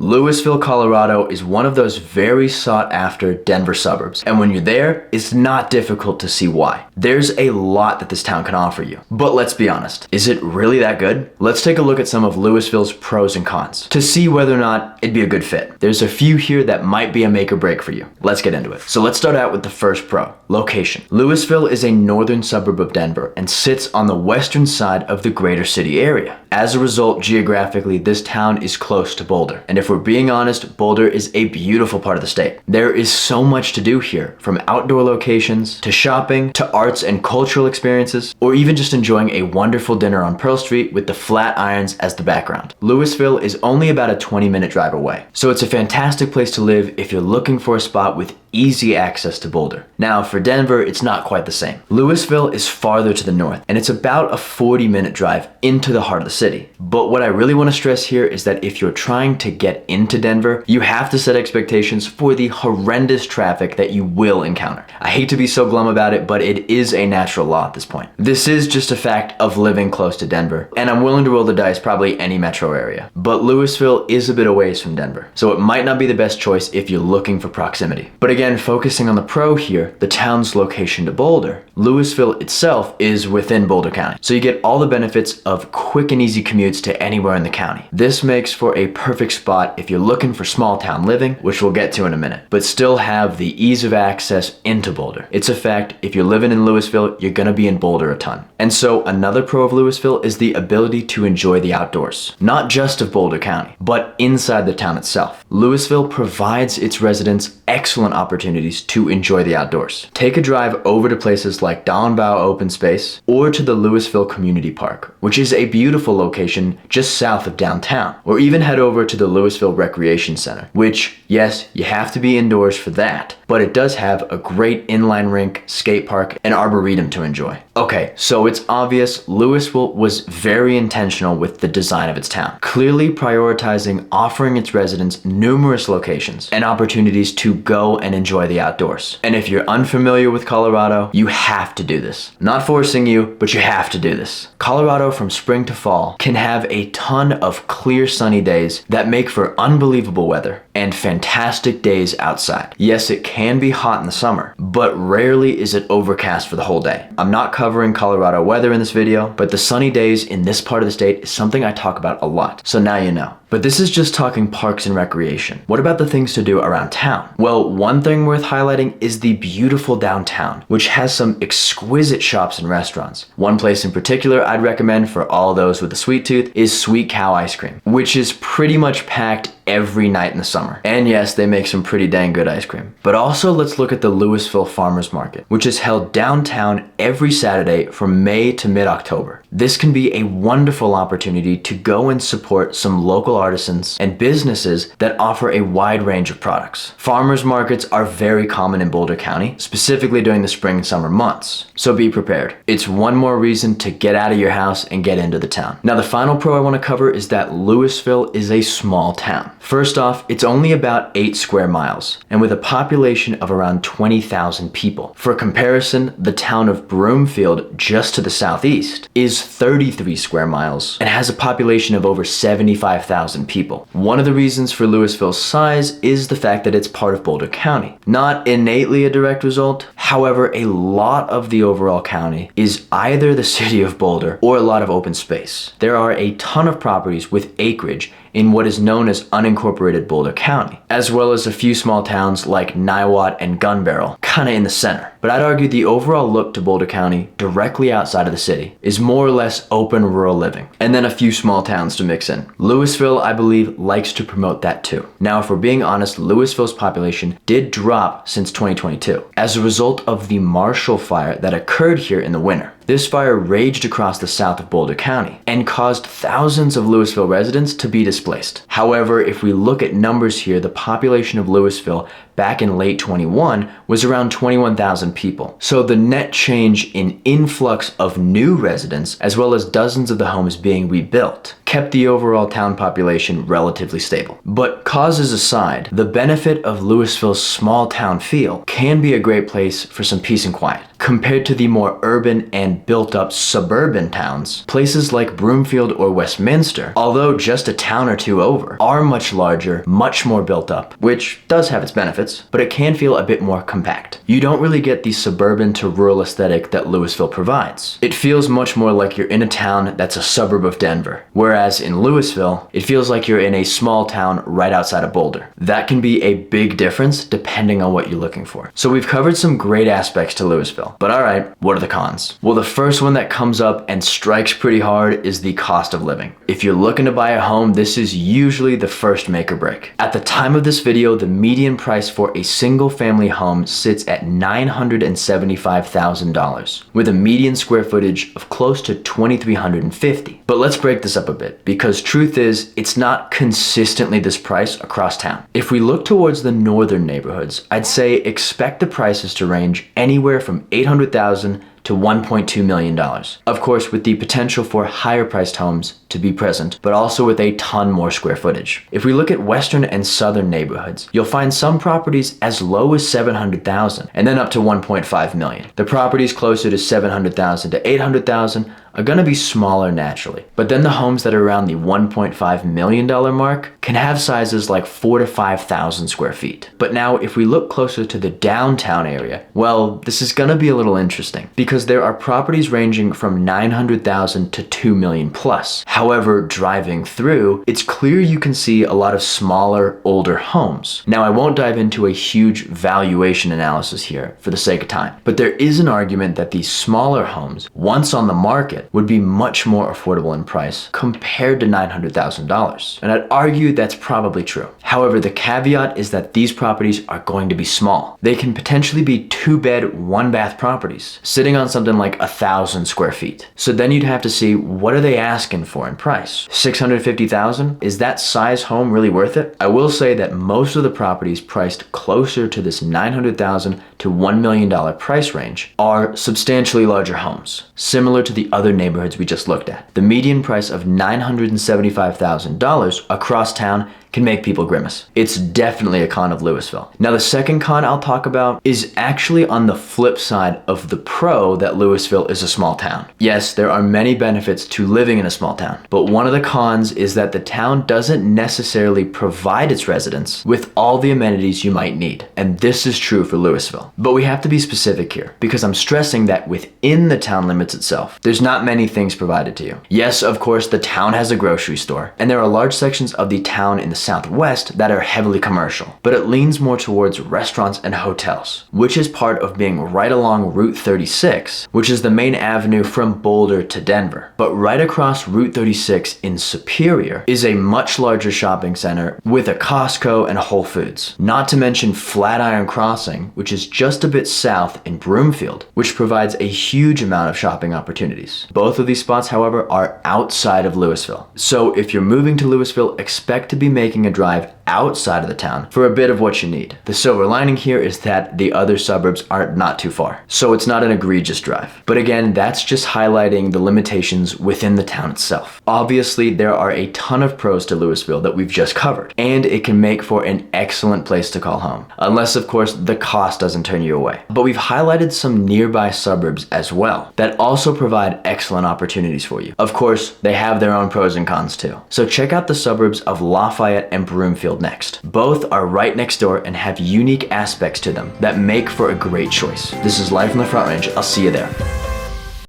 Louisville, Colorado is one of those very sought after Denver suburbs, and when you're there, it's not difficult to see why. There's a lot that this town can offer you. But let's be honest, is it really that good? Let's take a look at some of Louisville's pros and cons to see whether or not it'd be a good fit. There's a few here that might be a make or break for you. Let's get into it. So let's start out with the first pro, location. Louisville is a northern suburb of Denver and sits on the western side of the greater city area. As a result, geographically, this town is close to Boulder. And if we're being honest, Boulder is a beautiful part of the state. There is so much to do here, from outdoor locations, to shopping, to arts and cultural experiences, or even just enjoying a wonderful dinner on Pearl Street with the Flatirons as the background. Louisville is only about a 20-minute drive away. So it's a fantastic place to live if you're looking for a spot with easy access to Boulder. Now for Denver, it's not quite the same. Louisville is farther to the north, and it's about a 40-minute drive into the heart of the city. But what I really want to stress here is that if you're trying to get into Denver, you have to set expectations for the horrendous traffic that you will encounter. I hate to be so glum about it, but it is a natural law at this point. This is just a fact of living close to Denver, and I'm willing to roll the dice probably any metro area. But Louisville is a bit away from Denver, so it might not be the best choice if you're looking for proximity. But again, focusing on the pro here, the town's location to Boulder, Louisville itself is within Boulder County. So you get all the benefits of quick and easy commutes to anywhere in the county. This makes for a perfect spot if you're looking for small town living, which we'll get to in a minute, but still have the ease of access into Boulder. It's a fact, if you're living in Louisville, you're gonna be in Boulder a ton. And so another pro of Louisville is the ability to enjoy the outdoors, not just of Boulder County, but inside the town itself. Louisville provides its residents excellent opportunities to enjoy the outdoors. Take a drive over to places like Downbow Open Space or to the Louisville Community Park, which is a beautiful location just south of downtown, or even head over to the Louisville Recreation Center, which, yes, you have to be indoors for that, but it does have a great inline rink, skate park, and arboretum to enjoy. Okay, so it's obvious Louisville was very intentional with the design of its town, clearly prioritizing offering its residents numerous locations and opportunities to go and enjoy the outdoors. And if you're unfamiliar with Colorado, you have to do this. Not forcing you, but you have to do this. Colorado from spring to fall can have a ton of clear sunny days that make for unbelievable weather and fantastic days outside. Yes, it can be hot in the summer, but rarely is it overcast for the whole day. I'm not covering Colorado weather in this video, but the sunny days in this part of the state is something I talk about a lot, so now you know. But this is just talking parks and recreation. What about the things to do around town? Well, one thing worth highlighting is the beautiful downtown, which has some exquisite shops and restaurants. One place in particular I'd recommend for all those with a sweet tooth is Sweet Cow Ice Cream, which is pretty much packed every night in the summer. And yes, they make some pretty dang good ice cream. But also let's look at the Louisville Farmers Market, which is held downtown every Saturday from May to mid-October. This can be a wonderful opportunity to go and support some local artisans and businesses that offer a wide range of products. Farmers markets are very common in Boulder County, specifically during the spring and summer months. So be prepared. It's one more reason to get out of your house and get into the town. Now the final pro I want to cover is that Louisville is a small town. First off, it's only about 8 square miles, and with a population of around 20,000 people. For comparison, the town of Broomfield, just to the southeast, is 33 square miles and has a population of over 75,000 people. One of the reasons for Louisville's size is the fact that it's part of Boulder County. Not innately a direct result, however, a lot of the overall county is either the city of Boulder or a lot of open space. There are a ton of properties with acreage in what is known as unincorporated Boulder County, as well as a few small towns like Niwot and Gun Barrel, kinda in the center. But I'd argue the overall look to Boulder County, directly outside of the city, is more or less open rural living, and then a few small towns to mix in. Louisville, I believe, likes to promote that too. Now, if we're being honest, Louisville's population did drop since 2022, as a result of the Marshall Fire that occurred here in the winter. This fire raged across the south of Boulder County and caused thousands of Louisville residents to be displaced. However, if we look at numbers here, the population of Louisville back in late 21 was around 21,000 people. So the net change in influx of new residents, as well as dozens of the homes being rebuilt, kept the overall town population relatively stable. But causes aside, the benefit of Louisville's small town feel can be a great place for some peace and quiet. Compared to the more urban and built-up suburban towns, places like Broomfield or Westminster, although just a town or two over, are much larger, much more built up, which does have its benefits, but it can feel a bit more compact. You don't really get the suburban to rural aesthetic that Louisville provides. It feels much more like you're in a town that's a suburb of Denver, whereas in Louisville, it feels like you're in a small town right outside of Boulder. That can be a big difference depending on what you're looking for. So we've covered some great aspects to Louisville. But alright, what are the cons? Well, the first one that comes up and strikes pretty hard is the cost of living. If you're looking to buy a home, this is usually the first make or break. At the time of this video, the median price for a single family home sits at $975,000, with a median square footage of close to 2,350. But let's break this up a bit, because truth is, it's not consistently this price across town. If we look towards the northern neighborhoods, I'd say expect the prices to range anywhere from $800,000 to $1.2 million. Of course, with the potential for higher priced homes to be present, but also with a ton more square footage. If we look at western and southern neighborhoods, you'll find some properties as low as $700,000 and then up to $1.5 million. The properties closer to $700,000 to $800,000 are going to be smaller naturally. But then the homes that are around the $1.5 million mark can have sizes like 4,000 to 5,000 square feet. But now if we look closer to the downtown area, well, this is going to be a little interesting because there are properties ranging from $900,000 to $2 million plus. However, driving through, it's clear you can see a lot of smaller, older homes. Now, I won't dive into a huge valuation analysis here for the sake of time, but there is an argument that these smaller homes, once on the market, would be much more affordable in price compared to $900,000. And I'd argue that's probably true. However, the caveat is that these properties are going to be small. They can potentially be 2-bed, 1-bath properties, sitting on something like 1,000 square feet. So then you'd have to see, what are they asking for in price? $650,000? Is that size home really worth it? I will say that most of the properties priced closer to this $900,000 to $1 million price range are substantially larger homes, similar to the other neighborhoods we just looked at. The median price of $975,000 across town can make people grimace. It's definitely a con of Louisville. Now, the second con I'll talk about is actually on the flip side of the pro that Louisville is a small town. Yes, there are many benefits to living in a small town, but one of the cons is that the town doesn't necessarily provide its residents with all the amenities you might need. And this is true for Louisville. But we have to be specific here, because I'm stressing that within the town limits itself, there's not many things provided to you. Yes, of course, the town has a grocery store, and there are large sections of the town in the Southwest that are heavily commercial, but it leans more towards restaurants and hotels, which is part of being right along Route 36, which is the main avenue from Boulder to Denver. But right across Route 36 in Superior is a much larger shopping center with a Costco and Whole Foods. Not to mention Flatiron Crossing, which is just a bit south in Broomfield, which provides a huge amount of shopping opportunities. Both of these spots, however, are outside of Louisville. So if you're moving to Louisville, expect to be making a drive outside of the town for a bit of what you need. The silver lining here is that the other suburbs are not too far, so it's not an egregious drive. But again, that's just highlighting the limitations within the town itself. Obviously, there are a ton of pros to Louisville that we've just covered, and it can make for an excellent place to call home, unless of course the cost doesn't turn you away. But we've highlighted some nearby suburbs as well that also provide excellent opportunities for you. Of course, they have their own pros and cons too. So check out the suburbs of Lafayette and Broomfield next. Both are right next door and have unique aspects to them that make for a great choice. This is Live from the Front Range. I'll see you there.